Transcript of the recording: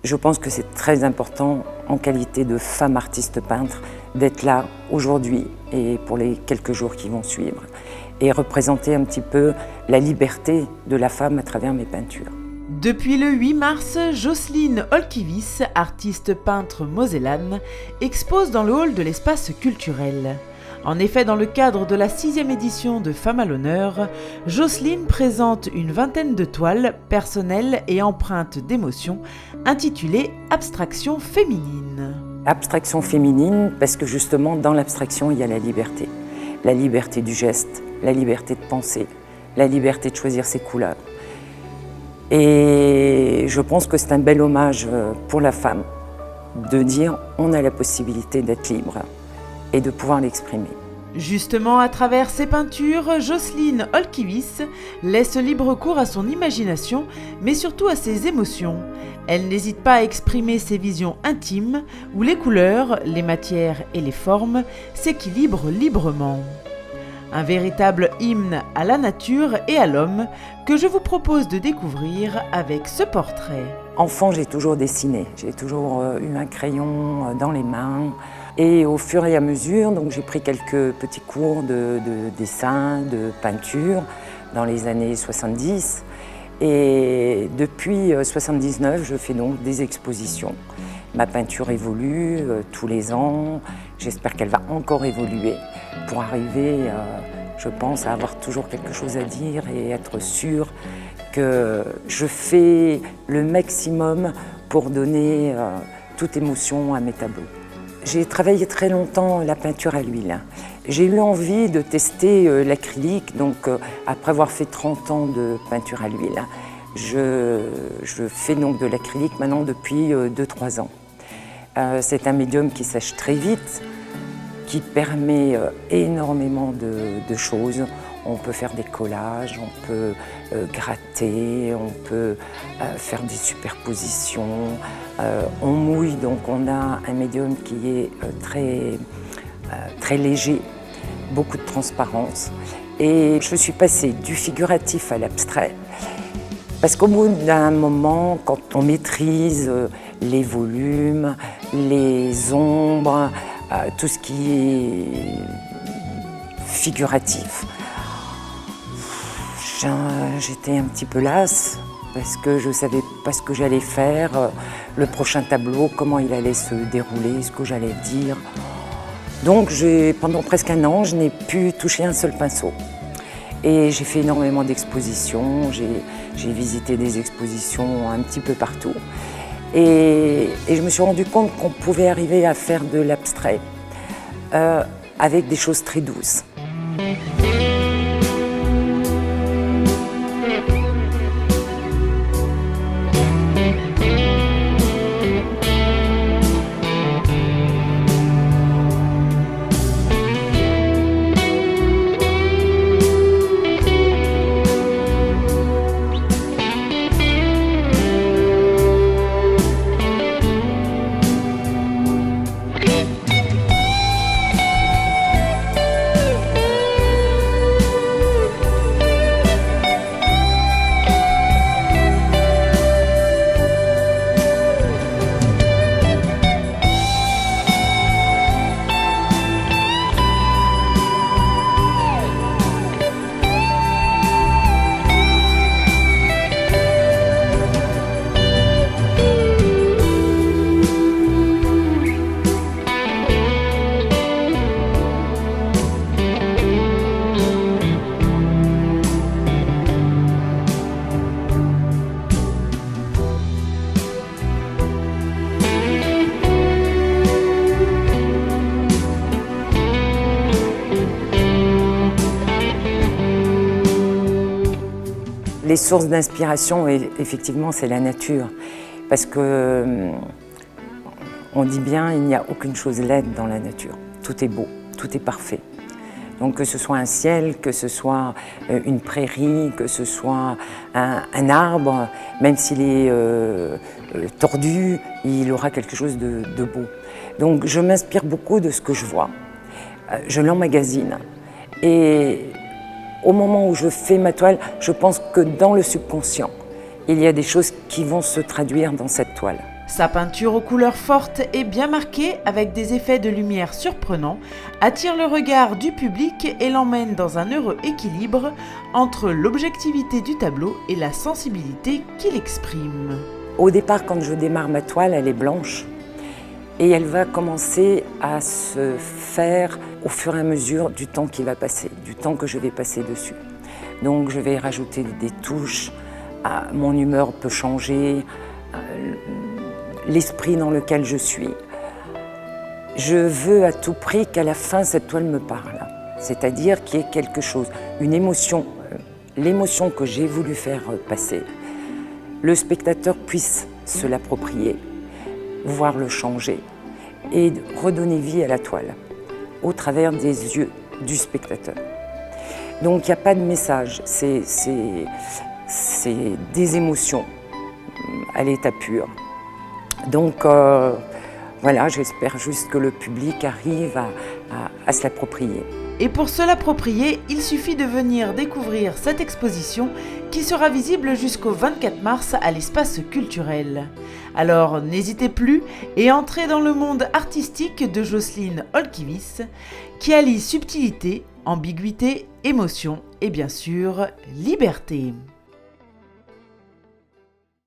Je pense que c'est très important, en qualité de femme artiste peintre, d'être là aujourd'hui et pour les quelques jours qui vont suivre, et représenter un petit peu la liberté de la femme à travers mes peintures. Depuis le 8 mars, Jocelyne Olkiewicz, artiste peintre mosellane, expose dans le hall de l'espace culturel. En effet, dans le cadre de la 6e édition de Femmes à l'honneur, Jocelyne présente une vingtaine de toiles personnelles et empreintes d'émotions intitulées « Abstraction féminine ». Abstraction féminine parce que justement dans l'abstraction il y a la liberté. La liberté du geste, la liberté de penser, la liberté de choisir ses couleurs. Et je pense que c'est un bel hommage pour la femme de dire on a la possibilité d'être libre et de pouvoir l'exprimer. Justement, à travers ses peintures, Jocelyne Olkiewicz laisse libre cours à son imagination, mais surtout à ses émotions. Elle n'hésite pas à exprimer ses visions intimes, où les couleurs, les matières et les formes s'équilibrent librement. Un véritable hymne à la nature et à l'homme que je vous propose de découvrir avec ce portrait. Enfant, j'ai toujours dessiné, j'ai toujours eu un crayon dans les mains. Et au fur et à mesure, donc j'ai pris quelques petits cours de dessin, de peinture dans les années 70. Et depuis 79, je fais donc des expositions. Ma peinture évolue tous les ans. J'espère qu'elle va encore évoluer pour arriver, je pense, à avoir toujours quelque chose à dire et être sûre que je fais le maximum pour donner toute émotion à mes tableaux. J'ai travaillé très longtemps la peinture à l'huile. J'ai eu envie de tester l'acrylique, donc après avoir fait 30 ans de peinture à l'huile, je fais donc de l'acrylique maintenant depuis 2-3 ans. C'est un médium qui sèche très vite, qui permet énormément de choses. On peut faire des collages, on peut gratter, on peut faire des superpositions. On mouille, donc on a un médium qui est très léger, beaucoup de transparence. Et je suis passée du figuratif à l'abstrait, parce qu'au bout d'un moment, quand on maîtrise les volumes, les ombres, tout ce qui est figuratif, j'étais un petit peu lasse parce que je ne savais pas ce que j'allais faire, le prochain tableau, comment il allait se dérouler, ce que j'allais dire. Donc pendant presque un an, je n'ai pu toucher un seul pinceau. Et j'ai fait énormément d'expositions, j'ai visité des expositions un petit peu partout. Et je me suis rendu compte qu'on pouvait arriver à faire de l'abstrait avec des choses très douces. Les sources d'inspiration, effectivement, c'est la nature. Parce que on dit bien, il n'y a aucune chose laide dans la nature. Tout est beau, tout est parfait. Donc que ce soit un ciel, que ce soit une prairie, que ce soit un arbre, même s'il est tordu, il aura quelque chose de beau. Donc je m'inspire beaucoup de ce que je vois. Je l'emmagasine. Et au moment où je fais ma toile, je pense que dans le subconscient, il y a des choses qui vont se traduire dans cette toile. Sa peinture aux couleurs fortes et bien marquées, avec des effets de lumière surprenants, attire le regard du public et l'emmène dans un heureux équilibre entre l'objectivité du tableau et la sensibilité qu'il exprime. Au départ, quand je démarre ma toile, elle est blanche et elle va commencer à se faire au fur et à mesure du temps qui va passer, du temps que je vais passer dessus. Donc je vais rajouter des touches, mon humeur peut changer, l'esprit dans lequel je suis. Je veux à tout prix qu'à la fin, cette toile me parle, c'est-à-dire qu'il y ait quelque chose, une émotion, l'émotion que j'ai voulu faire passer, le spectateur puisse se l'approprier, voir le changer et redonner vie à la toile au travers des yeux du spectateur. Donc il n'y a pas de message, c'est des émotions à l'état pur. Donc voilà, j'espère juste que le public arrive à se l'approprier. Et pour se l'approprier, il suffit de venir découvrir cette exposition qui sera visible jusqu'au 24 mars à l'espace culturel. Alors n'hésitez plus et entrez dans le monde artistique de Jocelyne Olkiewicz qui allie subtilité, ambiguïté, émotion et bien sûr liberté.